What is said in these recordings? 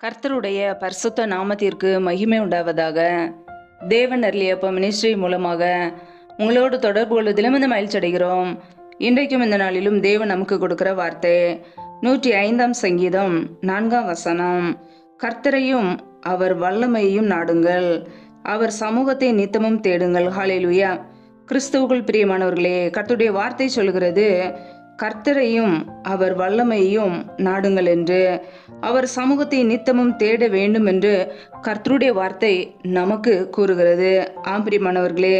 கர்த்தருடைய பரிசுத்த நாமத்திற்கு மகிமை உண்டாவதாக. தேவன் அருளியப்ப மினிஸ்ட்ரி மூலமாக உங்களோடு தொடர்பு கொள்வதிலும் இந்த மகிழ்ச்சி அடைகிறோம். இன்றைக்கும் இந்த நாளிலும் தேவன் நமக்கு கொடுக்கிற வார்த்தை 105 சங்கீதம் 4 வசனம். கர்த்தரையும் அவர் வல்லமையையும் நாடுங்கள், அவர் சமூகத்தை நித்தமும் தேடுங்கள். ஹல்லேலூயா. கிறிஸ்துவுக்குள் பிரியமானவர்களே, கர்த்தருடைய வார்த்தை சொல்கிறது கர்த்தரையும் அவர் வல்லமையையும் நாடுங்கள் என்று, அவர் சமூகத்தை நித்தமும் தேட வேண்டும் என்று கர்த்தருடைய வார்த்தை நமக்கு கூறுகிறது. பிரியமானவர்களே,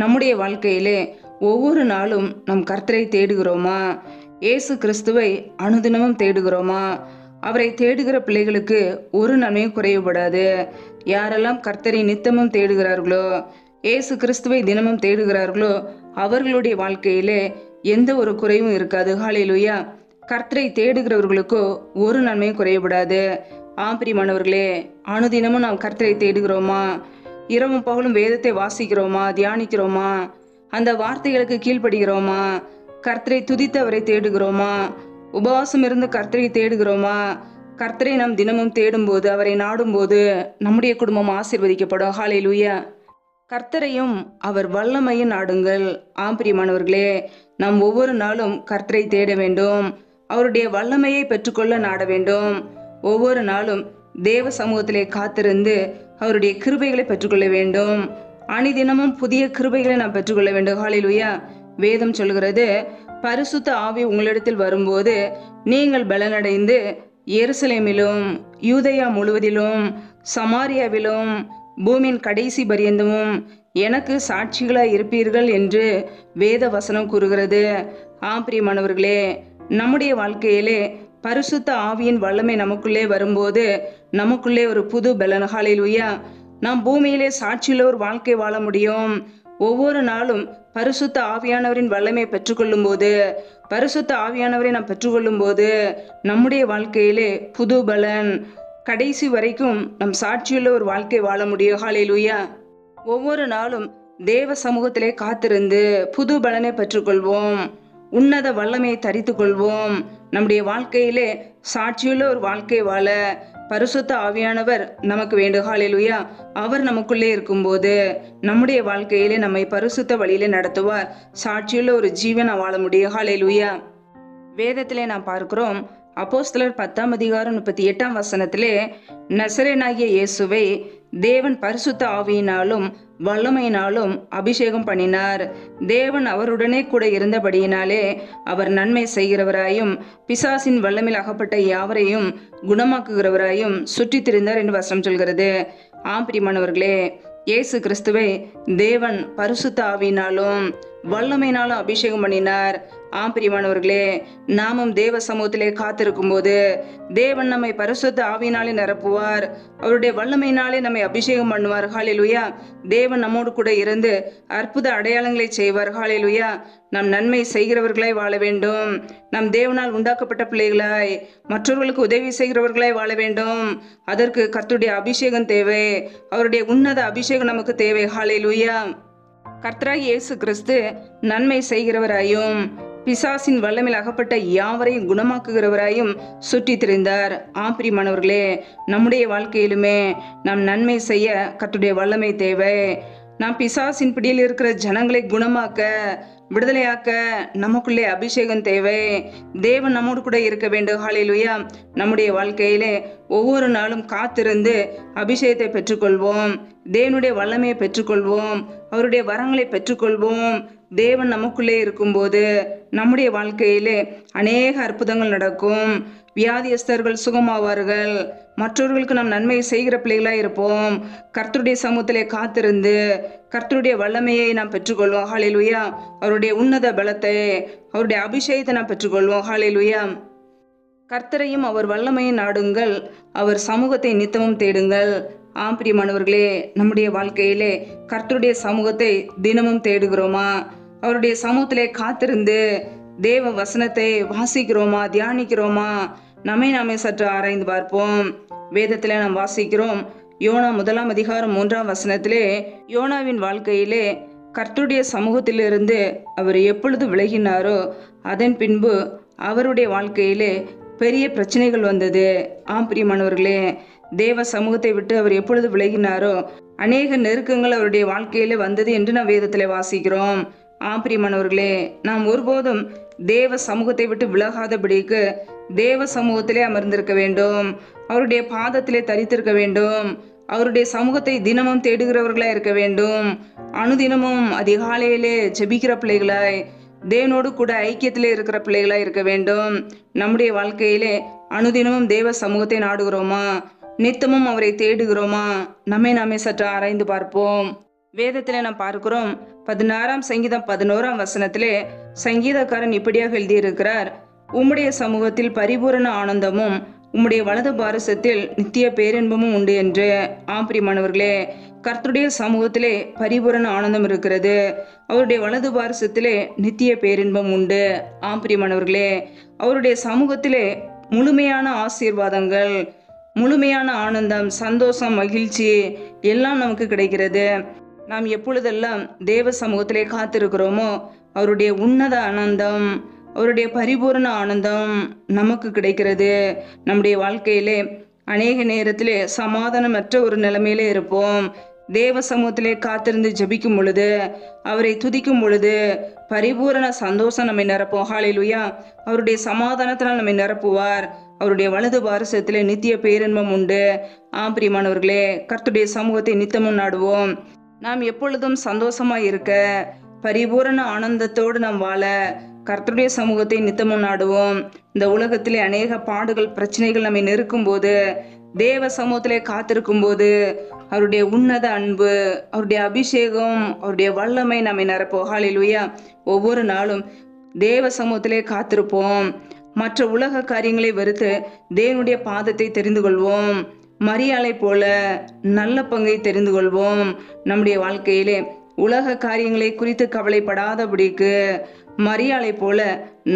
நம்முடைய வாழ்க்கையிலே ஒவ்வொரு நாளும் நம் கர்த்தரை தேடுகிறோமா? இயேசு கிறிஸ்துவை அனுதினமும் தேடுகிறோமா? அவரை தேடுகிற பிள்ளைகளுக்கு ஒரு நன்மையும் குறைவுபடாது. யாரெல்லாம் கர்த்தரை நித்தமும் தேடுகிறார்களோ, இயேசு கிறிஸ்துவை தினமும் தேடுகிறார்களோ, அவர்களுடைய வாழ்க்கையிலே எந்த ஒரு குறைவும் இருக்காது. ஹல்லேலூயா. கர்த்தரை தேடுகிறவர்களுக்கோ ஒரு நன்மையும் குறையப்படாது. பிரியமானவர்களே, அனுதினமும் நாம் கர்த்தரை தேடுகிறோமா? இரவும் பகலும் வேதத்தை வாசிக்கிறோமா? தியானிக்கிறோமா? அந்த வார்த்தைகளுக்கு கீழ்ப்படுகிறோமா? கர்த்தரை துதித்து அவரை தேடுகிறோமா? உபவாசம் இருந்து கர்த்தரை தேடுகிறோமா? கர்த்தரை நாம் தினமும் தேடும்போது, அவரை நாடும்போது நம்முடைய குடும்பம் ஆசீர்வதிக்கப்படும். ஹல்லேலூயா. கர்த்தரையும் அவர் வல்லமையும் நாடுங்கள். பிரியமானவர்களே, நாம் ஒவ்வொரு நாளும் கர்த்தரை தேட வேண்டும், அவருடைய வல்லமையை பெற்றுக்கொள்ள நாட வேண்டும். ஒவ்வொரு நாளும் தேவ சமூகத்திலே காத்திருந்து அவருடைய கிருபைகளை பெற்றுக்கொள்ள வேண்டும். அணிதினமும் புதிய கிருபைகளை நாம் பெற்றுக்கொள்ள வேண்டும். ஹல்லேலூயா. வேதம் சொல்கிறது, பரிசுத்த ஆவி உங்களிடத்தில் வரும்போது நீங்கள் பலனடைந்து எருசலேமிலும் யூதேயா முழுவதிலும் சமாரியாவிலும் பூமியின் கடைசி பரியந்தமும் எனக்கு சாட்சிகளாய் இருப்பீர்கள் என்று வேத வசனம் கூறுகிறது. பிரியமானவர்களே, நம்முடைய வாழ்க்கையிலே பரிசுத்த ஆவியின் வல்லமை நமக்குள்ளே வரும்போது நமக்குள்ளே ஒரு புது பலன். ஹல்லேலூயா. நாம் பூமியிலே சாட்சியுள்ள ஒரு வாழ்க்கை வாழ முடியும். ஒவ்வொரு நாளும் பரிசுத்த ஆவியானவரின் வல்லமை பெற்றுக்கொள்ளும் போது, பரிசுத்த ஆவியானவரை நாம் பெற்றுக்கொள்ளும் போது நம்முடைய வாழ்க்கையிலே புது பலன், கடைசி வரைக்கும் நம் சாட்சியுள்ள ஒரு வாழ்க்கை வாழ முடியும். ஹல்லேலூயா. ஒவ்வொரு நாளும் தேவ சமூகத்திலே காத்திருந்து புது பலனை பெற்றுக்கொள்வோம், உன்னத வல்லமையை தரித்து கொள்வோம். நம்முடைய வாழ்க்கையிலே சாட்சியுள்ள ஒரு வாழ்க்கை வாழ பரிசுத்த ஆவியானவர் நமக்கு வேண்டும். ஹல்லேலூயா. அவர் நமக்குள்ளே இருக்கும்போது நம்முடைய வாழ்க்கையிலே நம்மை பரிசுத்த வழியிலே நடத்துவார். சாட்சியுள்ள ஒரு ஜீவனை வாழ முடியும். ஹல்லேலூயா. வேதத்திலே நாம் பார்க்கிறோம், அப்போஸ்தலர் 10:38 வசனத்திலே, நசரேனாகிய இயேசுவை தேவன் பரிசுத்த ஆவியினாலும் வல்லமையினாலும் அபிஷேகம் பண்ணினார். தேவன் அவருடனே கூட இருந்தபடியினாலே அவர் நன்மை செய்கிறவராயும் பிசாசின் வல்லமையில் அகப்பட்ட யாவரையும் குணமாக்குகிறவராயும் சுற்றி திரிந்தார் என்று வசனம் சொல்கிறது. பிரியமானவர்களே, இயேசு கிறிஸ்துவை தேவன் பரிசுத்த ஆவியினாலும் வல்லமையினாலும் அபிஷேகம் பண்ணினார். பிரியமானவர்களே, நாமும் தேவ சமூகத்திலே காத்திருக்கும் போது தேவன் நம்மை பரிசுத்த ஆவியினாலே நிரப்புவார், அவருடைய வல்லமையினாலே நம்மை அபிஷேகம் பண்ணுவார். ஹல்லேலூயா. தேவன் நம்மோடு கூட இருந்து அற்புத அடையாளங்களை செய்வார். ஹல்லேலூயா. நாம் நன்மை செய்கிறவர்களாய் வாழ வேண்டும். நம் தேவனால் உண்டாக்கப்பட்ட பிள்ளைகளாய் மற்றவர்களுக்கு உதவி செய்கிறவர்களாய் வாழ வேண்டும். அதற்கு கர்த்தருடைய அபிஷேகம் தேவை, அவருடைய உன்னத அபிஷேகம் நமக்கு தேவை. ஹல்லேலூயா. கர்த்தராகிய இயேசு கிறிஸ்து நன்மை செய்கிறவராயும் பிசாசின் வல்லமையில் அகப்பட்ட யாவரையும் குணமாக்குகிறவராயும் சுற்றி திரிந்தார். பிரியமானவர்களே, நம்முடைய வாழ்க்கையிலுமே நாம் நன்மை செய்ய கர்த்தருடைய வல்லமை தேவை. நாம் பிசாசின் பிடியில் இருக்கிற ஜனங்களை குணமாக்க, விடுதலையாக்க நமக்குள்ளே அபிஷேகம் தேவை. தேவன் நம்மோடு கூட இருக்க வேண்டும். ஹல்லேலூயா. நம்முடைய வாழ்க்கையிலே ஒவ்வொரு நாளும் காத்திருந்து அபிஷேகத்தை பெற்றுக்கொள்வோம், தேவனுடைய வல்லமையை பெற்றுக்கொள்வோம், அவருடைய வரங்களை பெற்றுக்கொள்வோம். தேவன் நமக்குள்ளே இருக்கும்போது நம்முடைய வாழ்க்கையிலே அநேக அற்புதங்கள் நடக்கும். வியாதியஸ்தர்கள் சுகமாவார்கள். மற்றவர்களுக்கு நாம் நன்மை செய்கிற பிள்ளைகளாக இருப்போம். கர்த்தருடைய சமூகத்திலே காத்திருந்து கர்த்தருடைய வல்லமையை நாம் பெற்றுக்கொள்வோம். ஹல்லேலூயா. அவருடைய உன்னத பலத்தை, அவருடைய அபிஷேகத்தை நாம் பெற்றுக்கொள்வோம். ஹல்லேலூயா. கர்த்தரையும் அவர் வல்லமையை நாடுங்கள், அவர் சமூகத்தை நித்தமும் தேடுங்கள். பிரியமானவர்களே, நம்முடைய வாழ்க்கையிலே கர்த்தருடைய சமூகத்தை தினமும் தேடுகிறோமா? அவருடைய சமூகத்திலே காத்திருந்து தேவ வசனத்தை வாசிக்கிறோமா? தியானிக்கிறோமா? நாமே சற்று ஆராய்ந்து பார்ப்போம். வேதத்திலே நாம் வாசிக்கிறோம், யோனா 1 வசனத்திலே, யோனாவின் வாழ்க்கையிலே கர்த்தருடைய சமூகத்திலிருந்து அவர் எப்பொழுது விலகினாரோ அதன் பின்பு அவருடைய வாழ்க்கையிலே பெரிய பிரச்சனைகள் வந்தது. பிரியமானவர்களே, தேவ சமூகத்தை விட்டு அவர் எப்பொழுது விலகினாரோ அநேக நெருக்கங்கள் அவருடைய வாழ்க்கையில வந்தது என்று நாம் வேதத்தில் வாசிக்கிறோம். பிரியமானவர்களே, நாம் ஒருபோதும் தேவ சமூகத்தை விட்டு விலகாதபடிக்கு தேவ சமூகத்திலே அமர்ந்திருக்க வேண்டும். அவருடைய பாதத்திலே தரித்திருக்க வேண்டும். அவருடைய சமூகத்தை தினமும் தேடுகிறவர்களாய் இருக்க வேண்டும். அனுதினமும் அதிகாலையிலே ஜெபிக்கிற பிள்ளைகளாய், தேவனோடு கூட ஐக்கியத்திலே இருக்கிற பிள்ளைகளாய் இருக்க வேண்டும். நம்முடைய வாழ்க்கையிலே அனுதினமும் தேவ சமூகத்தை நாடுகிறோமா? நித்தமும் அவரை தேடுகிறோமா? நம்மை நாமே சற்று ஆராய்ந்து பார்ப்போம். வேதத்திலே நாம் பார்க்கிறோம், 16ஆம் சங்கீதம் 11ஆம் வசனத்திலே சங்கீதக்காரன் இப்படியாக எழுதியிருக்கிறார், உம்முடைய சமூகத்தில் பரிபூரண ஆனந்தமும் உம்முடைய வலது பாரசத்தில் நித்திய பேரின்பமும் உண்டு என்று. பிரியமானவர்களே, கர்த்தருடைய சமூகத்திலே பரிபூரண ஆனந்தம் இருக்கிறது. அவருடைய வலது பாரசத்திலே நித்திய பேரின்பம் உண்டு. பிரியமானவர்களே, அவருடைய சமூகத்திலே முழுமையான ஆசீர்வாதங்கள், முழுமையான ஆனந்தம், சந்தோஷம், மகிழ்ச்சி எல்லாம் நமக்கு கிடைக்கிறது. நாம் எப்பொழுதெல்லாம் தேவ சமூகத்திலே காத்திருக்கிறோமோ அவருடைய உன்னத ஆனந்தம், அவருடைய பரிபூரண ஆனந்தம் நமக்கு கிடைக்கிறது. நம்முடைய வாழ்க்கையிலே அநேக நேரத்திலே சமாதானமற்ற ஒரு நிலைமையிலே இருப்போம். தேவ சமூகத்திலே காத்திருந்து ஜெபிக்கும் பொழுது, அவரை துதிக்கும் பொழுது பரிபூரண சந்தோஷம் நம்மை நிரப்பும். ஹல்லேலூயா! அவருடைய சமாதானத்தினால் நம்மை நிரப்புவார். அவருடைய வலது பாரசத்திலே நித்திய பேரின்பம் உண்டு. பிரியமானவர்களே, கர்த்தருடைய சமூகத்தை நித்தமும் நாடுவோம். நாம் எப்பொழுதும் சந்தோஷமாய் இருக்க, பரிபூரண ஆனந்தத்தோடு நாம் வாழ கர்த்தருடைய சமூகத்தை நித்தமும் நாடுவோம். இந்த உலகத்திலே அநேக பாடுகள், பிரச்சனைகள் நம்மை நெருக்கும் போது, தேவ சமூகத்திலே காத்திருக்கும் போது அவருடைய உன்னத அன்பு, அவருடைய அபிஷேகம், அவருடைய வல்லமை நம்மை நிரப்போம். ஹல்லேலூயா! ஒவ்வொரு நாளும் தேவ சமூகத்திலே காத்திருப்போம். மற்ற உலக காரியங்களை வெறுத்து தேவனுடைய பாதத்தை தெரிந்து கொள்வோம். மரியாளை போல நல்ல பங்கை தெரிந்து கொள்வோம். நம்முடைய வாழ்க்கையிலே உலக காரியங்களை குறித்து கவலைப்படாதபடிக்கு மரியாளை போல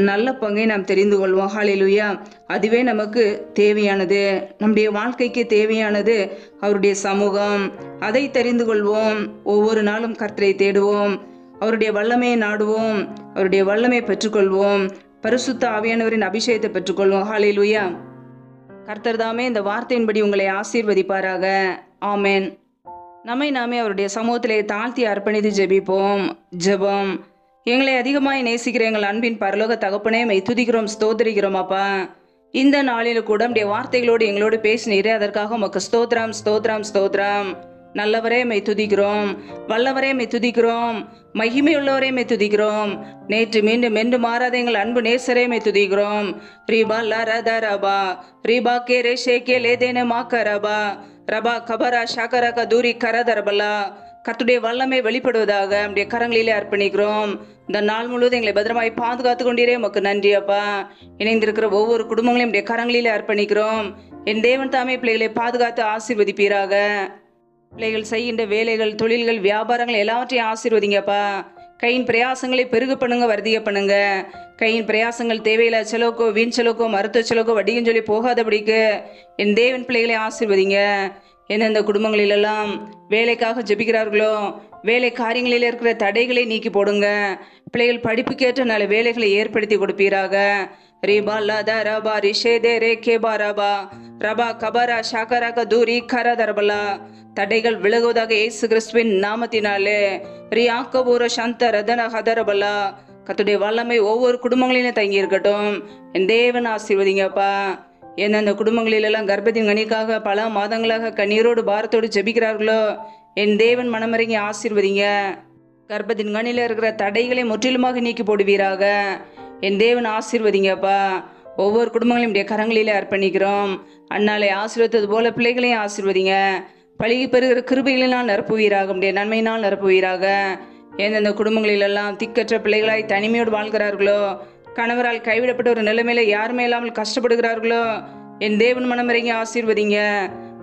நல்ல பங்கை நாம் தெரிந்து கொள்வோம். ஹல்லேலூயா! அதுவே நமக்கு தேவையானது. நம்முடைய வாழ்க்கைக்கு தேவையானது அவருடைய சமூகம். அதை தெரிந்து கொள்வோம். ஒவ்வொரு நாளும் கர்த்தரை தேடுவோம். அவருடைய வல்லமையை நாடுவோம். அவருடைய வல்லமையை பெற்றுக்கொள்வோம். பரிசுத்த ஆவியானவரின் அபிஷேகத்தை பெற்றுக்கொள்வோம். ஹல்லேலூயா! கர்த்தர் தாமே இந்த வார்த்தையின்படி உங்களை ஆசீர்வதிப்பாராக. ஆமென். நம்மை நாமே அவருடைய சமூகத்திலே தாழ்த்தி அர்ப்பணித்து ஜெபிப்போம். ஜெபம். எங்களை அதிகமாய் நேசிக்கிற எங்கள் அன்பின் பரலோக தகப்பனே, மை துதிக்கிறோம், ஸ்தோத்திரிக்கிறோம். அப்பா, இந்த நாளில் கூட உடைய வார்த்தைகளோடு எங்களோடு பேசினீரே, அதற்காக உமக்கு ஸ்தோத்திரம், ஸ்தோத்திரம், ஸ்தோத்திரம். நல்லவரே மை துதிக்கிறோம். வல்லவரே மை துதிக்கிறோம். மகிமையுள்ளவரே மை துதிக்கிறோம். நேற்று மீண்டும் மென்று மாறாத எங்கள் அன்பு நேசரே மை துதிக்கிறோம். ரீபா லரத ரபா ரீபா கே ரேஷே கே லேதேன மாக்க ரபா ரபா கபரா ஷாக்கரக தூரி கரதரபலா. கர்த்தருடைய வல்லமை வெளிப்படுவதாக நம்முடைய கரங்களிலே அர்ப்பணிக்கிறோம். இந்த நாள் முழுவதும் எங்களை பத்திரமாய் பாதுகாத்து கொண்டீரே, உமக்கு நன்றி அப்பா. இணைந்திருக்கிற ஒவ்வொரு குடும்பங்களையும் நம்முடைய கரங்களிலே அர்ப்பணிக்கிறோம். என் தேவன் தாமே பிள்ளைகளை பாதுகாத்து ஆசீர்வதிப்பீராக. பிள்ளைகள் செய்கின்ற வேலைகள், தொழில்கள், வியாபாரங்கள் எல்லாவற்றையும் ஆசீர்வதிங்கப்பா. கையின் பிரயாசங்களை பெருக பண்ணுங்க, வர்த்திக பண்ணுங்க. கையின் பிரயாசங்கள் தேவையில்லை செலவுக்கோ, வீண் செலவுக்கோ, மருத்துவ செலவுக்கோ, வட்டியும் சொல்லி போகாதபடிக்கு என் தேவன் பிள்ளைகளை ஆசீர்வதிங்க. எந்தெந்த குடும்பங்களிலெல்லாம் வேலைக்காக ஜெபிக்கிறார்களோ, வேலை காரியங்களில் இருக்கிற தடைகளை நீக்கி போடுங்க. பிள்ளைகள் படிப்புக்கேற்ற நல்ல வேலைகளை ஏற்படுத்தி கொடுப்பீராக. ரீபா லதா ரபா ரிஷேதே ரே கேபா ரபா ரபா கபரா ஷாக்கராக தூரி கரதரபலா. தடைகள் விலகுவதாக இயேசு கிறிஸ்துவின் நாமத்தினாலே. ரியாக்கபூர சந்த ரதன ஹதரபலா. கர்த்தருடைய வல்லமை ஒவ்வொரு குடும்பங்களிலும் தங்கி இருக்கட்டும். என் தேவன் ஆசீர்வதிங்கப்பா. எந்தெந்த குடும்பங்களிலெல்லாம் கர்ப்பத்தின் கனிக்காக பல மாதங்களாக கண்ணீரோடு பாரத்தோடு ஜெபிக்கிறார்களோ, என் தேவன் மனமிறங்கி ஆசீர்வதிங்க. கர்ப்பத்தின் கனியில் இருக்கிற தடைகளை முற்றிலுமாக நீக்கி போடுவீராக. என் தேவன் ஆசீர்வதிங்கப்பா. ஒவ்வொரு குடும்பங்களையும் உடைய கரங்களிலே அர்ப்பணிக்கிறோம். அண்ணாலை ஆசீர்வதித்தது போல பிள்ளைகளையும் ஆசீர்வதிங்க. பழகி பெறுகிற கிருபைகளினால் நிரப்புவீராக. உடைய நன்மையினால் நிரப்புவீராக. எந்தெந்த குடும்பங்களிலெல்லாம் திக்கற்ற பிள்ளைகளாய் தனிமையோடு வாழ்கிறார்களோ, கணவரால் கைவிடப்பட்ட ஒரு நிலைமையில யாருமே இல்லாமல் கஷ்டப்படுகிறார்களோ, என் தேவன் மனமிறங்கி ஆசீர்வதிங்க.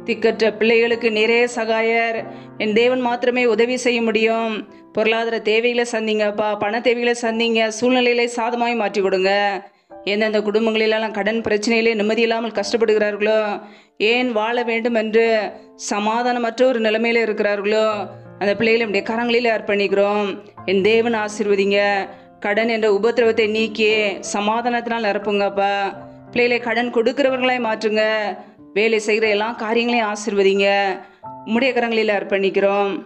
திக்கற்ற பிள்ளைகளுக்கு நிறைய சகாயர் என் தேவன் மாத்திரமே உதவி செய்ய முடியும். பொருளாதார தேவைகளை சந்திங்கப்பா, பண தேவைகளை சந்திங்க. சூழ்நிலைகளை சாதமாய் மாற்றி கொடுங்க. எந்தெந்த குடும்பங்களிலெல்லாம் கடன் பிரச்சனையிலே நிம்மதி இல்லாமல் கஷ்டப்படுகிறார்களோ, ஏன் வாழ வேண்டும் என்று சமாதானமற்ற ஒரு நிலைமையில இருக்கிறார்களோ, அந்த பிள்ளைகளை நம்முடைய கரங்களிலே அர்ப்பணிக்கிறோம். என் தேவன் ஆசீர்வதிங்க. கடன் என்ற உபத்திரவத்தை நீக்கி சமாதானத்தினால் நிரப்புங்கப்பா. பிள்ளைகளை கடன் கொடுக்கிறவர்களாய் மாற்றுங்க. வேலை செய்கிற எல்லா காரியங்களையும் ஆசீர்வதிங்க. உம்முடைய கரங்களில் அர்ப்பணிக்கிறோம்.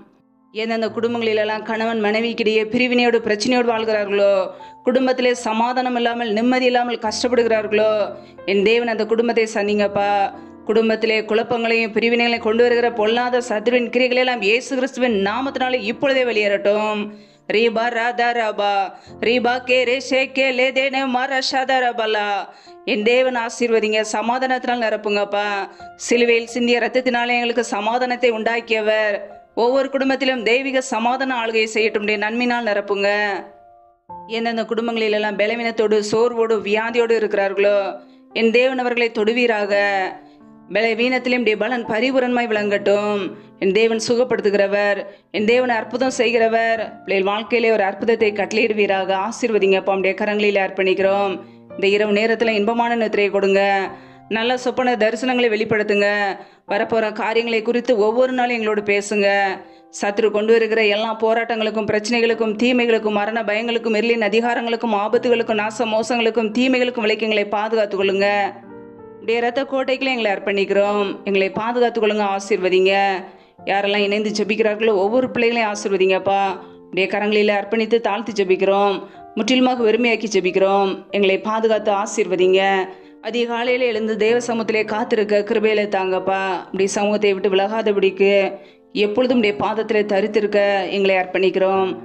எந்தெந்த குடும்பங்களிலெல்லாம் கணவன் மனைவிக்கிடையே பிரிவினையோடு பிரச்சனையோடு வாழ்கிறார்களோ, குடும்பத்திலே சமாதானம் இல்லாமல் நிம்மதி இல்லாமல் கஷ்டப்படுகிறார்களோ, என் தேவன் அந்த குடும்பத்தை சந்திங்கப்பா. குடும்பத்திலே குழப்பங்களையும் பிரிவினைகளையும் கொண்டு வருகிற பொல்லாத சத்துருவின் கிரிகளை எல்லாம் இயேசு கிறிஸ்துவின் நாமத்தினாலே இப்பொழுதே வெளியேறட்டும். ரீபா ராதா ரபா ரீபா கே ரே ஷே கே லே தேனே மாரா ஷாதா ரபலா. என் தேவன் ஆசீர்வதிங்க. சமாதானத்தினால் நிரப்புங்கப்பா. சிலுவையில் சிந்திய ரத்தத்தினாலே எங்களுக்கு சமாதானத்தை உண்டாக்கியவர் ஒவ்வொரு குடும்பத்திலும் தெய்வீக சமாதான ஆளுகையை செய்யட்டும். நன்மையினால் நிரப்புங்க. எந்தெந்த குடும்பங்களிலெல்லாம் பலவீனத்தோடு சோர்வோடு வியாதியோடு இருக்கிறார்களோ, என் தேவன் அவர்களை தொடுவீராக. பலவீனத்திலும் பலன் பரிபூரணமாய் விளங்கட்டும். என் தேவன் சுகப்படுத்துகிறவர், என் தேவன் அற்புதம் செய்கிறவர். பிள்ளைகள் வாழ்க்கையிலே ஒரு அற்புதத்தை கட்டளையிடுவீராக. ஆசீர்வதிங்கப்பா. நம்முடைய கரங்களில் அர்ப்பணிக்கிறோம். இந்த இரவு நேரத்தில் இன்பமான நித்திரையை கொடுங்க. நல்ல சொப்பன தரிசனங்களை வெளிப்படுத்துங்க. வரப்போகிற காரியங்களை குறித்து ஒவ்வொரு நாளும் எங்களோடு பேசுங்க. சத்துரு கொண்டு வருகிற எல்லா போராட்டங்களுக்கும் பிரச்சனைகளுக்கும் தீமைகளுக்கும் மரண பயங்களுக்கும் இருளின் அதிகாரங்களுக்கும் ஆபத்துகளுக்கும் நாச மோசங்களுக்கும் தீமைகளுக்கும் விலைக்கு எங்களை பாதுகாத்துக் கொள்ளுங்க. உடைய ரத்த கோட்டைக்குள்ள எங்களை அர்ப்பணிக்கிறோம். எங்களை பாதுகாத்துக் கொள்ளுங்க. ஆசீர்வதிங்க. யாரெல்லாம் இணைந்து ஜெபிக்கிறார்களோ ஒவ்வொரு பிள்ளைகளையும் ஆசீர்வதிங்கப்பா. உடைய கரங்களில் அர்ப்பணித்து தாழ்த்தி ஜெபிக்கிறோம். முற்றிலுமாக வெறுமையாக்கி ஜெபிக்கிறோம். எங்களை பாதுகாத்து ஆசீர்வதிங்க. அதிகாலையில் எழுந்து தேவ சமூகத்திலே காத்திருக்க கிருபையில தாங்கப்பா. இப்படி சமூகத்தை விட்டு விலகாதபடிக்கு எப்பொழுதும் உடைய பாதத்தில் தரித்திருக்க எங்களை அர்ப்பணிக்கிறோம்.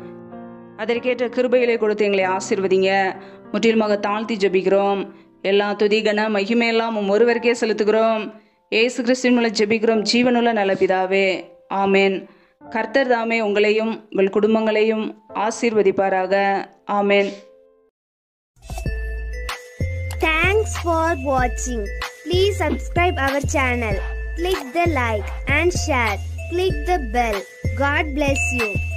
அதற்கேற்ற கிருபைகளை கொடுத்து எங்களை ஆசீர்வதிங்க. முற்றிலுமாக தாழ்த்தி ஜெபிக்கிறோம். எல்லா துதி கன மகிமையெல்லாம் ஒருவருக்கே செலுத்துகிறோம். இயேசு கிறிஸ்துவின் மூலம் ஜெபிக்கிறோம் ஜீவனுள்ள நல்ல பிதாவே. ஆமேன். கர்த்தர் தாமே உங்களையும் உங்கள் குடும்பங்களையும் ஆசீர்வதிப்பாராக. ஆமேன். Thanks for watching. Please subscribe our channel. Click the like and share. Click the bell. God bless you.